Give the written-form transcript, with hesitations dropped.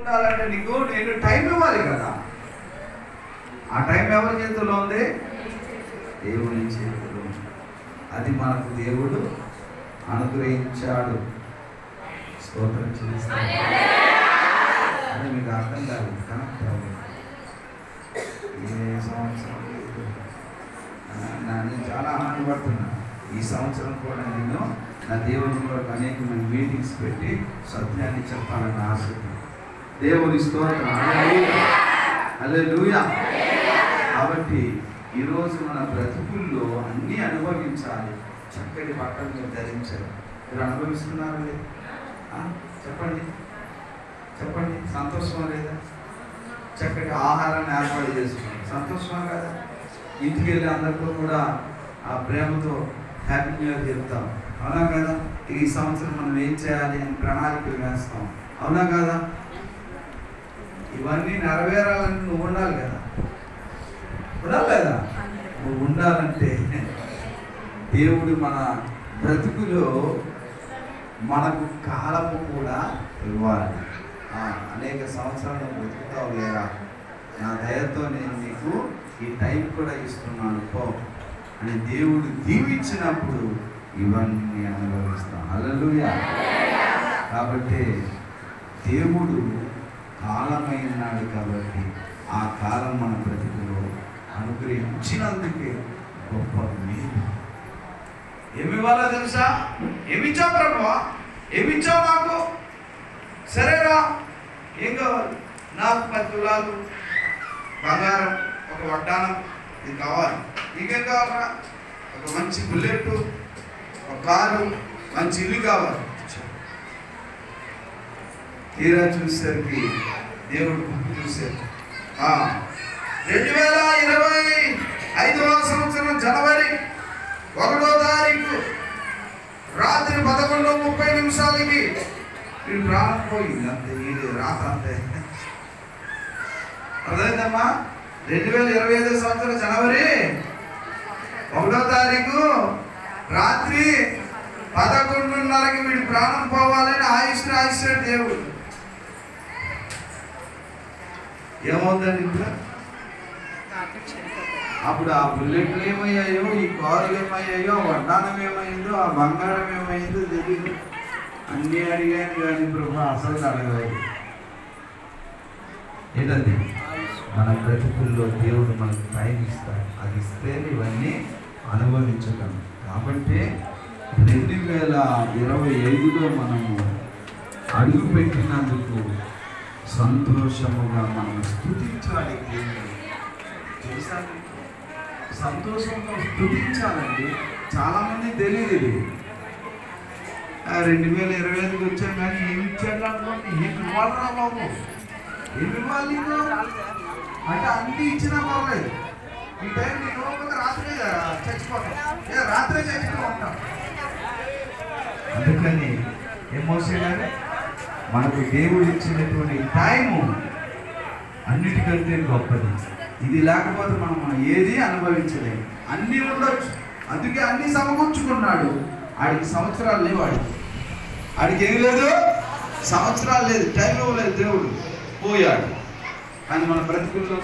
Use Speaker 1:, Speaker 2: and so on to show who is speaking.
Speaker 1: ఉండాలంటే నేను టైం ఇవ్వాలి కదా. ఆ టైం ఎవరి చేతిలో ఉంది? దేవుని చేతిలో. అది మనకు దేవుడు అనుగ్రహించాడు. స్తోత్రం చేస్తాను. అది మీకు అర్థం కాదు. కనెక్ట్ అవ్వదు. ఏ సంవత్సరం నేను చాలా ఆనందపడుతున్నా. ఈ సంవత్సరం కూడా నేను నా దేవుని కొరకు అనేకమైన మీటింగ్స్ పెట్టి సత్యాన్ని చెప్పాలని ఆశ. దేవుని స్తోత్రం. హల్లెలూయా. కాబట్టి ఈరోజు మన బ్రతుకుల్లో అన్నీ అనుభవించాలి. చక్కటి బట్టలు మీరు ధరించారు. మీరు అనుభవిస్తున్నారు లేదు? చెప్పండి చెప్పండి. సంతోషమా లేదా? చక్కటి ఆహారాన్ని ఏర్పాటు చేసుకున్నాం. సంతోషమా కదా? ఇంటికి వెళ్ళి అందరితో కూడా ఆ ప్రేమతో హ్యాపీ న్యూ ఇయర్ చెప్తాం. అవునా కదా? ఈ సంవత్సరం మనం ఏం చేయాలి అని ప్రణాళికలు వేస్తాం. అవునా కదా? ఇవన్నీ నెరవేరాలని నువ్వు ఉండాలి కదా. ఉండాలి కదా? నువ్వు ఉండాలంటే దేవుడు మన బ్రతుకులో మనకు కాలము కూడా ఇవ్వాలి. అనేక సంవత్సరాలు బ్రతుకుతావు లేరా, నా దయతో నేను నీకు ఈ టైం కూడా ఇస్తున్నాను పో అని దేవుడు దీవించినప్పుడు ఇవన్నీ అనుభవిస్తాం. హల్లెలూయా. కాబట్టి దేవుడు కాలమైనాడు కాబట్టి ఆ కాలం మన బ్రతుకులో అనుగ్రహించినందుకే గొప్ప మేలు. ఏమివ్వాలో తెలుసా? ఏమిచ్చావు ప్రభువా? ఏమిచ్చావు నాకు? సరేరా, ఏం కావాలి? నాకు 10 తులాలు బంగారం, ఒక వడ్డానం, ఇది కావాలి. నీకేం కావాలరా? ఒక మంచి బుల్లెట్, ఒక కారు, మంచి ఇల్లు కావాలి. తీరా చూసేసరికి దేవుడు గుర్తు చూశారు. 2025వ సంవత్సరం జనవరి 1వ తారీఖు రాత్రి 11:30 వీడు ప్రాణం పోయింది. అంతే. వీడు రాత్రి అంతే. అర్థమైందమ్మా? 2025 సంవత్సరం జనవరి 1వ తారీఖు రాత్రి 11:30 వీడి ప్రాణం పోవాలని ఆయుష్రాయిస్తాడు దేవుడు. ఏమవుతుందండి ఇప్పుడు? అప్పుడు ఆ బుల్లెట్లు ఏమయ్యాయో, ఈ కారులు ఏమయ్యాయో, వడ్డానం ఏమైందో, ఆ బంగారం ఏమైందో తెలియదు. అన్నీ అడిగాను కానీ ప్రభు అసలు అడగలేదు. ఏంటండి? మన బ్రతుకుల్లో దేవుడు మనకు టైం ఇస్తాడు. అది ఇస్తే ఇవన్నీ అనుభవించగలం. కాబట్టి 2025లో మనము అడుగు పెట్టినందుకు సంతోషముగా మనం స్తుతించాలి. తెలుసా? సంతోషంగా స్తుతించాలండి. చాలామంది తెలియదు ఇది. 2025కి వచ్చాం కానీ ఏమి ఇచ్చాడు అనుకోండి. ఏమి ఇవ్వాలరా బాబు? ఏమి ఇవ్వాలి అంటే అన్నీ ఇచ్చినా పర్లేదు. ఈ టైం నేను ఇవ్వకపోతే రాత్రే చచ్చిపోతాం. రాత్రే చచ్చిపో ఉంటాం. అందుకని ఎమోషన్ మనకు దేవుడు ఇచ్చినటువంటి టైము అన్నిటికంటే గొప్పది. ఇది లేకపోతే మనం ఏది అనుభవించలేము. అన్నీ ఉండొచ్చు. అందుకే అన్నీ సమకూర్చుకున్నాడు. ఆడికి సంవత్సరాలు లేవు. ఆడికి ఏం లేదు, సంవత్సరాలు లేదు, టైం ఇవ్వలేదు దేవుడు. పోయాడు. కానీ మన బ్రతుకుల్లో